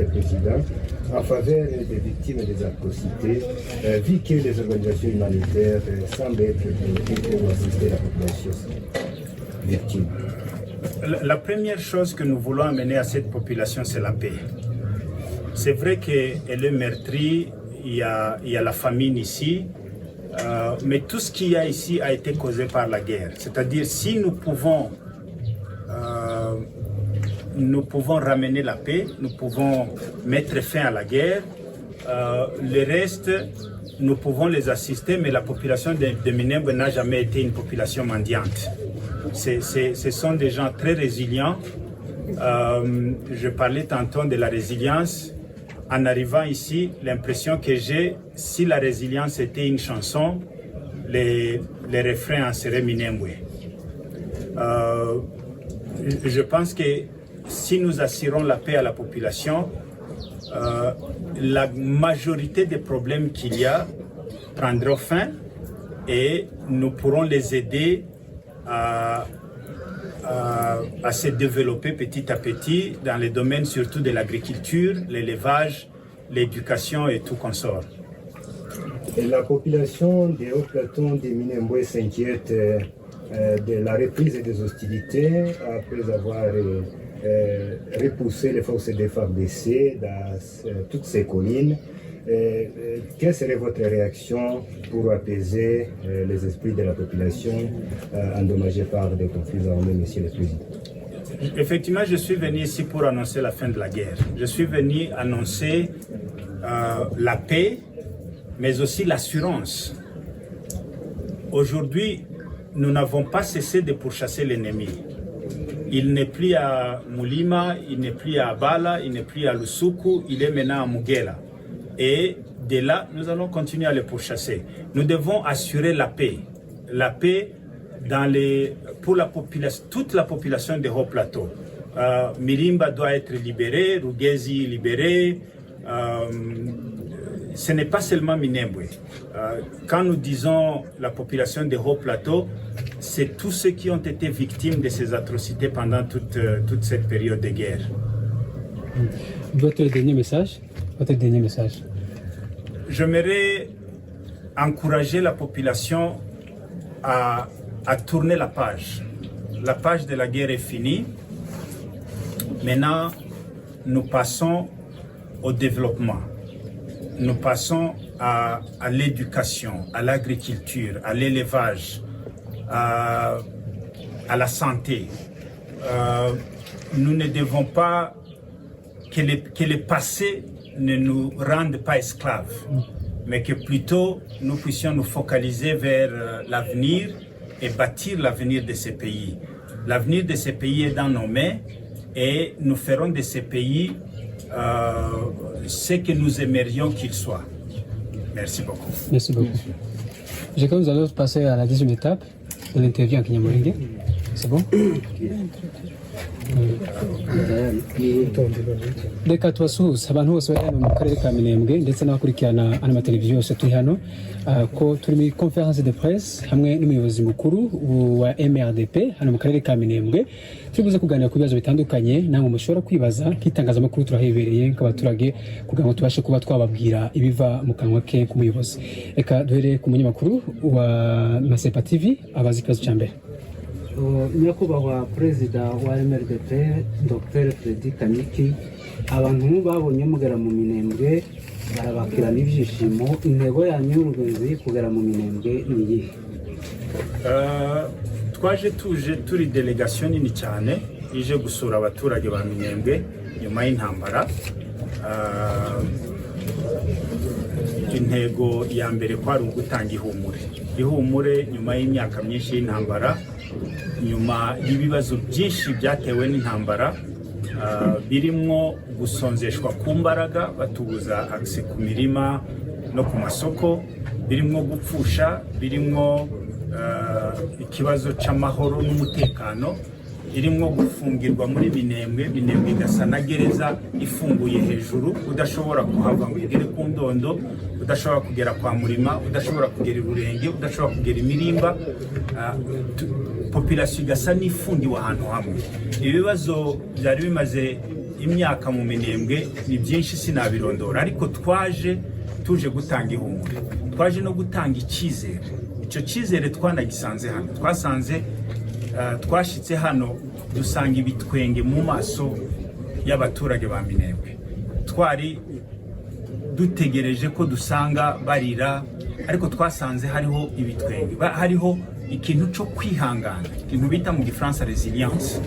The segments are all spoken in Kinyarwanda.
Président, en faveur des victimes des atrocités, vu que les organisations humanitaires semblent être bloquées pour assister la population victime. La première chose que nous voulons amener à cette population, c'est la paix. C'est vrai qu'elle est meurtrie, il y a la famine ici, mais tout ce qu'il y a ici a été causé par la guerre. C'est-à-dire si nous pouvons ramener la paix, nous pouvons mettre fin à la guerre. Le reste, nous pouvons les assister, mais la population de Minembwe n'a jamais été une population mendiante. Ce sont des gens très résilients. Je parlais tantôt de la résilience. En arrivant ici, l'impression que j'ai, si la résilience était une chanson, les refrains en seraient Minembwe. Je pense que si nous assurons la paix à la population, la majorité des problèmes qu'il y a prendront fin et nous pourrons les aider à se développer petit à petit dans les domaines surtout de l'agriculture, l'élevage, l'éducation et tout consort. La population des hauts plateaux de Minembwe s'inquiète de la reprise des hostilités après avoir repoussé les forces des FARDC dans toutes ces collines. Quelle serait votre réaction pour apaiser les esprits de la population endommagée par des conflits armés, Monsieur le Président? Effectivement, je suis venu ici pour annoncer la fin de la guerre. Je suis venu annoncer la paix, mais aussi l'assurance. Aujourd'hui, nous n'avons pas cessé de pourchasser l'ennemi. Il n'est plus à Mulima, il n'est plus à Abala, il n'est plus à Lusuku, il est maintenant à Mugela. Et de là, nous allons continuer à les pourchasser. Nous devons assurer la paix. La paix pour la population, toute la population des hauts plateaux. Mirimba doit être libéré, Rugezi libéré. Ce n'est pas seulement Minembwe. Quand nous disons la population des hauts plateaux, c'est tous ceux qui ont été victimes de ces atrocités pendant toute cette période de guerre. Votre dernier message? J'aimerais encourager la population à tourner la page. La page de la guerre est finie. Maintenant, nous passons au développement. Nous passons à l'éducation, à l'agriculture, à l'élevage, à la santé. Nous ne devons pas que le passé ne nous rende pas esclaves, mais que plutôt nous puissions nous focaliser vers l'avenir et bâtir l'avenir de ces pays. L'avenir de ces pays est dans nos mains et nous ferons de ces pays ce que nous aimerions qu'ils soient. Merci beaucoup. Merci beaucoup. Je crois que nous allons passer à la deuxième étape de l'interview en Kinyamulenge. C'est bon? Reka tubasuhuze abantu bose bari hano mu karere ka Minembwe ndetse n'abakurikirana amateleviziyo yose turi hano ko turi muri conference de presse hamwe n'umuyobozi mukuru wa MRDP hano mu karere ka Minembwe. Turibuze kuganira ku bibazo bitandukanye namwe mushobora kwibaza k'itangazamakuru turahebereye nk'abaturage kugira ngo tubashe kuba twababwira ibiva mu kanwa ke k'umuyobozi. Reka duhere ku munyamakuru wa Masepa TV abazi ikibazo cya mbere. Nyakubahwa Perezida wa MRDP Dr Freddy Kanyiki, abantu babonye mugera mu Minembwe barabakirana ibyishimo. Intego yanyu y'urugenzi kugera mu Minembwe ni iyihe? Twaje turi delegation nini cyane ije gusura abaturage ba Minembwe nyuma y'intambara. Intego ya mbere kwari ugutanga ihumure nyuma y'imyaka myinshi y'intambara, nyuma y'ibibazo byinshi byatewe n'intambara, birimo gusonzeshwa ku mbaraga batubuza access ku mirima no ku masoko, birimo gupfusha, birimo ikibazo cy'amahoro n'umutekano, irimo gufungirwa muri Minembwe igasa na gereza ifunguye hejuru, udashobora kuhava ngo ugere ku Ndondo, udashobora kugera kwa Murima, udashobora kugera Rurenge, udashobora kugera Imirimba. Population igasa n'ifungiwe ahantu hamwe. Ibibazo byari bimaze imyaka mu Minembwe ni byinshi sinabirondora, ariko tuje gutanga ihumure, twaje no gutanga icyizere. Icyo cyizere twanagisanze hano, twashitse hano dusanga ibitwenge mu maso y'abaturage ba Minembwe. Twari dutegereje ko dusanga barira, ariko twasanze hariho ibitwenge, hariho ikintu cyo kwihangana, ikintu bita mu Gifaransa resilience.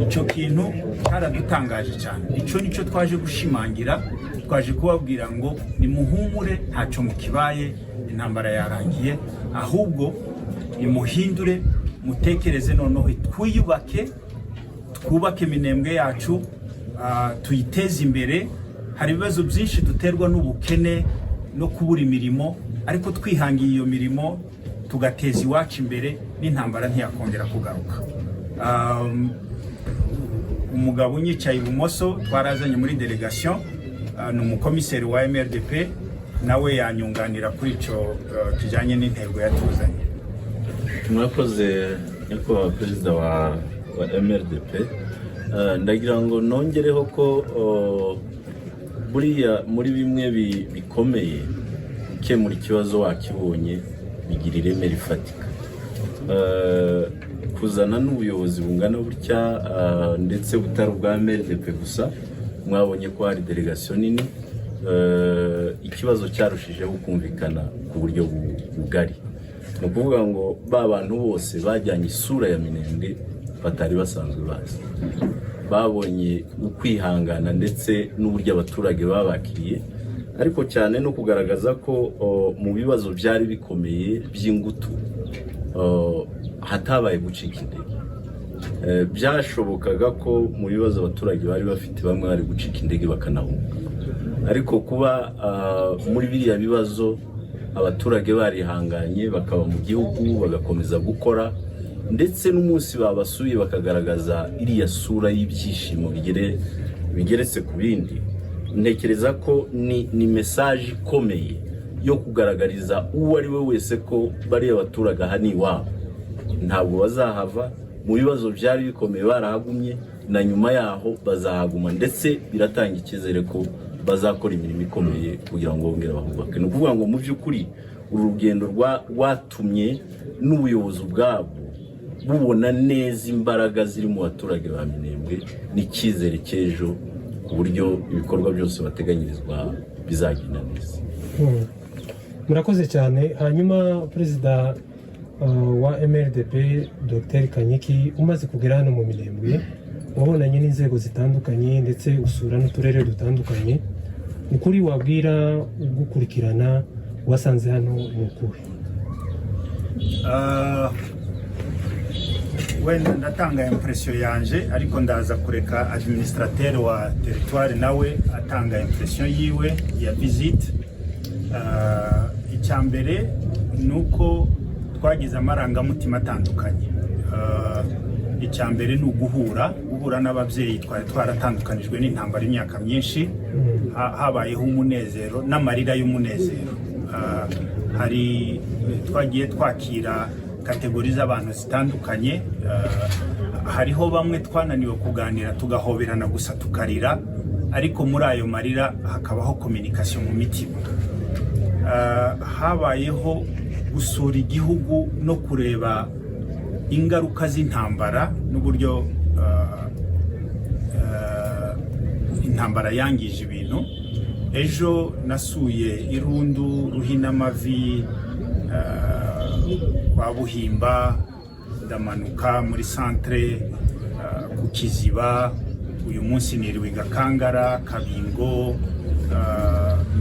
Icyo kintu cyaradutangaje cyane. Icyo nicyo twaje gushimangira, twaje kubabwira ngo nimuhumure, ntacyo mukibaye, intambara yarangiye, ahubwo nimuhindure, mutekereze noneho twubake Minembwe yacu, tuyiteze imbere. Hari ibibazo byinshi duterwa n'ubukene no kubura imirimo, ariko twihangiye iyo mirimo tugateza iwacu imbere, n'intambara ntiyakongera kugaruka. Umugabo unyicaye ibumoso twarazanye muri delegation, ni umukomiseri wa MRDP, nawe yanyunganira kuri icyo kijyanye n'intego yatuzanye. Mwakoze nyakubahwa perezida wa MRDP. Ndagira ngo nongereho ko buriya muri bimwe bikomeye gukemura ikibazo wakibonye bigira ireme rifatika. Kuzana n'ubuyobozi bungana gutya ndetse butari ubwa MRDP gusa, mwabonye ko hari delegation nini, ikibazo cyarushijeho kumvikana ku buryo bugari. Ni ukuvuga ngo ba bantu bose bajyanye isura ya Minembwe batari basanzwe bazi, babonye ukwihangana ndetse n'uburyo abaturage babakiriye, ariko cyane no kugaragaza ko mu bibazo byari bikomeye by'ingutu hatabaye gucika intege. Byashobokaga ko mu bibazo abaturage bari bafite bamwe bari gucika intege bakanahunga, ariko kuba muri biriya bibazo abaturage barihanganye bakaba mu gihugu bagakomeza gukora, ndetse n'umunsi babasuye bakagaragaza iriya sura y'ibyishimo bigeretse ku bindi. Ntekereza ko ni message ikomeye yo kugaragariza uwo ari we wese ko bari abaturage aha ni iwabo, ntabwo bazahava. Mu bibazo byari bikomeye barahagumye, na nyuma yaho bazahaguma, ndetse biratanga icyizere ko bazakora imirimo ikomeye kugira ngo bongere bahubake. Ni ukuvuga ngo mu by'ukuri uru rugendo rwatumye n'ubuyobozi bwabo bubona neza imbaraga ziri mu baturage ba Minembwe n'icyizere cy'ejo, ku buryo ibikorwa byose bateganyirizwa bizagenda neza. Murakoze cyane. Hanyuma perezida wa MRDP Dr Kanyiki, umaze kugera hano mu Minembwe, wabonanye n'inzego zitandukanye ndetse usura n'uturere dutandukanye, ukuri wabwira ugukurikirana wasanze hano ni ukuri? Wenda ndatanga impression yanje, ariko ndaza kureka administrateur wa territoire nawe atanga impression yiwe ya visite. Icyambere nuko twagize amarangamutima atandukanye. Icyambere ni uguhura n'ababyeyi twari twaratandukanijwe n'intambara imyaka myinshi, habayeho umunezero n'amarira y'umunezero. Hari twagiye twakira kategori z'abantu zitandukanye, hariho bamwe twananiwe kuganira tugahoberana gusa tukarira, ariko muri ayo marira hakabaho communication mu mitima. Habayeho gusura igihugu no kureba ingaruka z'intambara n'uburyo intambara yangije ibintu. Ejo nasuye Irundu, Ruhinamavi, kwa Buhimba, ndamanuka muri centre ku Kiziba. Uyu munsi niriwe Gakangara, Kabingo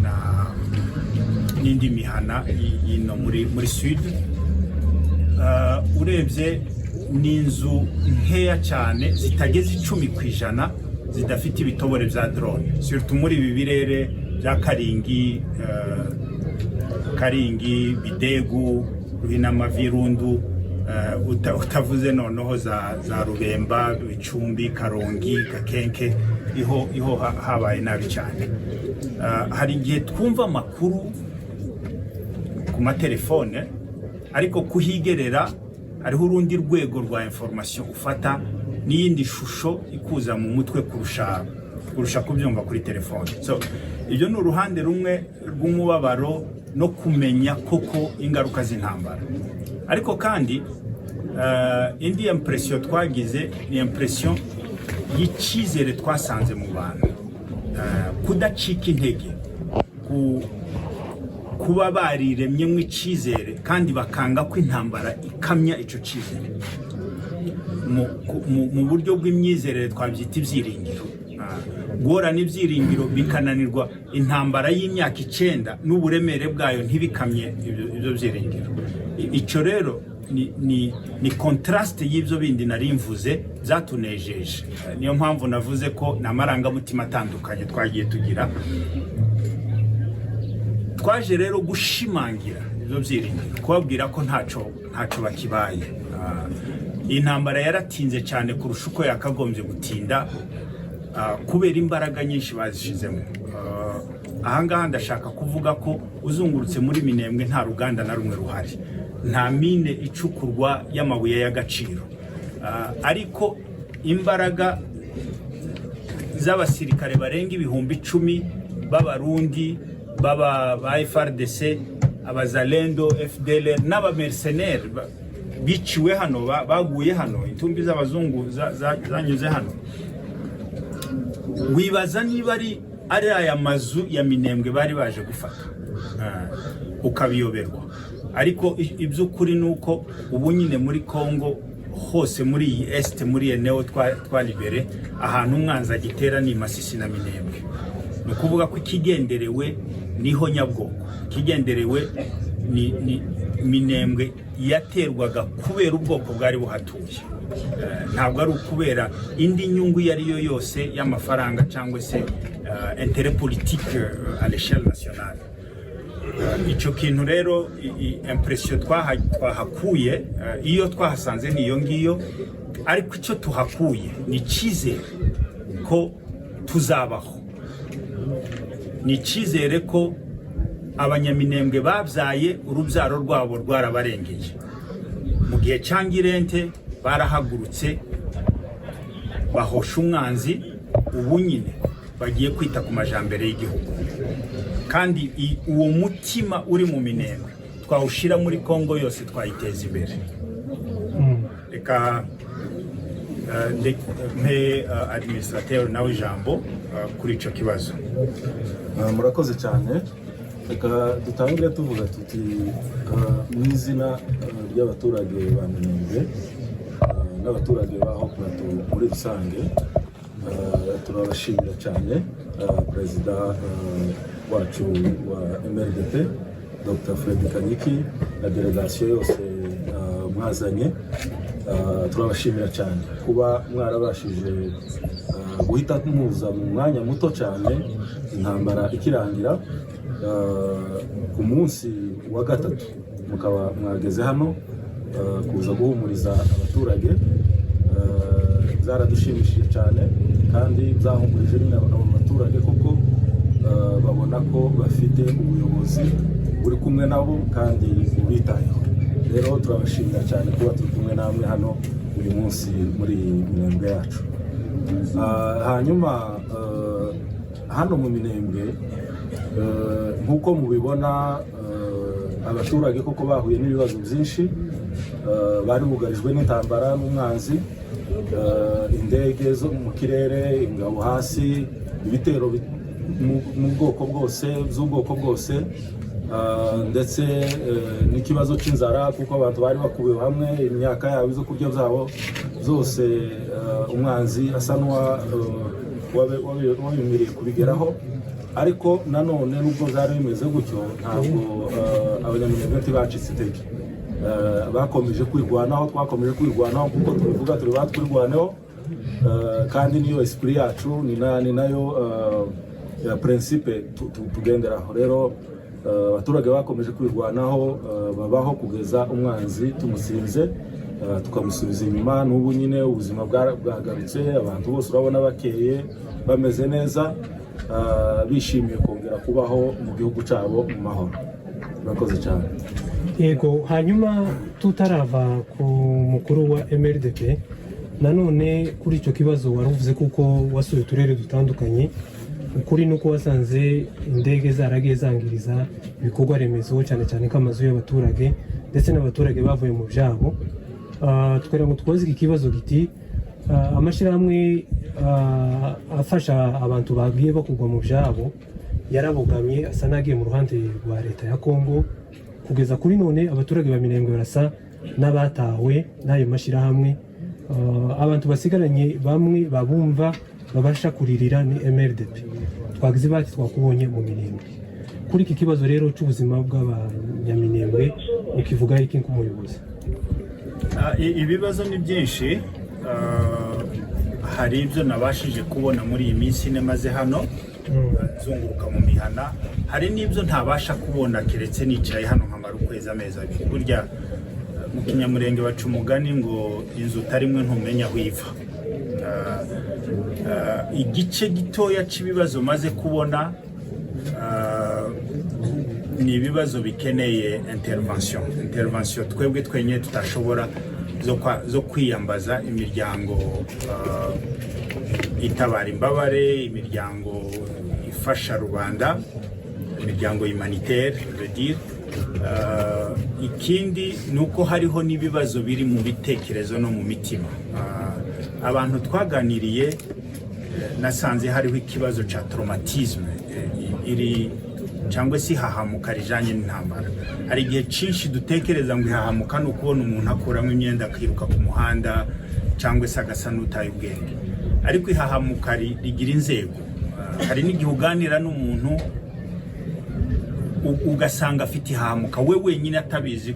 na n'indi mihana yino muri sud. Urebye n'inzu nkeya cyane zitageze 10% zidafite ibitobore bya drone, surtout muri ibi birere bya Karingi, Bidegu, Ruhinamavi, Irundu, utavuze noneho za Rubemba, Bicumbi, Karongi, Gakenke, iho habaye nabi cyane. Hari igihe twumva amakuru ku matelefone, ariko kuhigerera hariho urundi rwego rwa information ufata, n'iyindi shusho ikuza mu mutwe kurusha kurusha kubyumva kuri telefone. So ibyo ni uruhande rumwe rw'umubabaro no kumenya koko ingaruka z'intambara. Ariko kandi indi impression twagize ni impression y'icyizere twasanze mu bantu, kudacika intege, kuba bariremyemo icyizere kandi bakanga ko intambara ikamya icyo cyizere. Mu buryo bw'imyizerere twabyita ibyiringiro. Guhora n'ibyiringiro bikananirwa intambara y'imyaka 9 n'uburemere bwayo ntibikamye ibyo byiringiro. Icyo rero ni contraste y'ibyo bindi nari mvuze byatunejeje. Niyo mpamvu navuze ko n'amarangamutima atandukanye twagiye tugira. Twaje rero gushimangira ibyo byiringiro, kubabwira ko ntaco bakibaye. Intambara yaratinze cyane kurusha uko yakagombye gutinda kubera imbaraga nyinshi bazishizemo. Ahangaha ndashaka kuvuga ko uzungurutse muri Minembwe nta ruganda na rumwe ruhari, nta mine icukurwa y'amabuye y'agaciro, ariko imbaraga z'abasirikare barenga 10,000 b'abarundi, ba FARDC, abazalendo, FDLR n'abamercenaires biciwe hano, baguye hano, intumbi z'abazungu zanyuze hano. Wibaza niba ari aya mazu ya Minembwe bari baje gufata, ukabiyoberwa. Ariko iby'ukuri nuko ubu nyine muri Kongo hose, muri iyi est, muri eneo twalibere, ahantu umwanzi agitera ni Masisi na Minembwe. Ni ukuvuga ko ikigenderewe niho Nyabwoko, ikigenderewe ni Minembwe yaterwaga kubera ubwoko bwari buhatuye, ntabwo ari ukubera indi nyungu yariyo yose y'amafaranga cyangwa se intérêt politique à l'échelle nationale. Icyo kintu rero impression twahakuye, iyo twahasanze niyo ngiyo, ariko icyo tuhakuye ni cyizere ko tuzabaho, ni cyizere ko abanyaminembwe babyaye urubyaro rwabo rwarabarengeye. Mu gihe cyangirente barahagurutse bahosha umwanzi, ubu nyine bagiye kwita ku majambere y'igihugu. Kandi uwo mutima uri mu Minembwe twawushira muri Kongo yose twayiteza imbere. Reka administrateur nawe ijambo kuri icyo kibazo. Murakoze cyane. Reka dutangire tuvuga tuti mu izina ry'abaturage ba Minembwe n'abaturage baho Plateau muri rusange, turabashimira cyane perezida wacu wa MRDP Dr. Fred Kanyiki na delegation yose mwazanye. Turabashimira cyane kuba mwarabashije guhita muza mu mwanya muto cyane intambara ikirangira. Ku munsi wa gatatu mukaba mwageze hano kuza guhumuriza abaturage. Zaradushimishije cyane kandi byahumurije n'abaturage kuko babona ko bafite ubuyobozi buri kumwe nabo kandi bubitayeho. Rero turabashimira cyane kuba turi kumwe namwe hano uyu munsi muri Minembwe yacu. Hanyuma hano mu Minembwe nkuko mubibona, abaturage koko bahuye n'ibibazo byinshi, bari bugarijwe n'intambara n'umwanzi, indege zo mu kirere, ingabo hasi, ibitero mu bwoko bwose, z'ubwoko bwose, ndetse n'ikibazo cy'inzara kuko abantu bari bakubiwe hamwe, imyaka yabo zo kurya byabo zose umwanzi asa n'uwabimiriye kubigeraho. Ariko nanone nubwo byari bimeze gutyo, ntabwo abanyaminembwe ntibacitse intege, bakomeje kwirwanaho, twakomeje kwirwanaho kuko tubivuga turi batwirwaneho, kandi niyo esprit yacu ni nayo principe tugenderaho. Rero abaturage bakomeje kwirwanaho, babaho kugeza umwanzi tumusinze, tukamusubiza inyuma. N'ubu nyine ubuzima bwagarutse, abantu bose urabona bakeye bameze neza, bishimiye kongera kubaho mu gihugu cyabo mu mahoro. Murakoze cyane. Yego, hanyuma tutarava ku mukuru wa MRDP, nanone kuri icyo kibazo wari uvuze kuko wasuye uturere dutandukanye, ukuri nuko wasanze indege zaragiye zangiriza ibikorwa remezo cyane cyane nk'amazu y'abaturage ndetse n'abaturage bavuye mu byabo. Twera ngo twoze iki kibazo giti amashyirahamwe afasha abantu bagiye bakugwa mu byabo yarabogamye asa n'agiye mu ruhande rwa leta ya Kongo. Kugeza kuri none abaturage ba Minembwe barasa n'abatawe n'ayo mashyirahamwe. Abantu basigaranye bamwe babumva babasha kuririra ni MRDP. Twagize bati twakubonye mu Minembwe. Kuri iki kibazo rero cy'ubuzima bw'abanyaminembwe ukivuga iki nk'umuyobozi? Ibibazo ni byinshi, hari ibyo nabashije kubona muri iyi minsi nemaze hano zunguruka mu mihana, hari n'ibyo ntabasha kubona keretse nicaye hano nkamara ukwezi amezi abiri. Burya mu Kinyamurenge baca umugani ngo inzu utarimwe ntumenya aho iva. Igice gitoya cy'ibibazo maze kubona ni ibibazo bikeneye intervention twebwe twenye tutashobora zo kwiyambaza imiryango itabara imbabare, imiryango ifasha rubanda, imiryango humanitaire je dire. Ikindi nuko hariho n'ibibazo biri mu bitekerezo no mu mitima. Abantu twaganiriye nasanze hariho ikibazo ca traumatisme iri cyangwa si hahamuka rijanye n'intambara. Hari igihe cinshi dutekereza ngo ihahamuka no kubona umuntu akuramo imyenda akiruka ku muhanda cyangwa se agasa n'utaye ubwenge, ariko ihahamuka rigira inzego. Hari n'igihe uganira n'umuntu ugasanga afite ihahamuka we wenyine atabizi.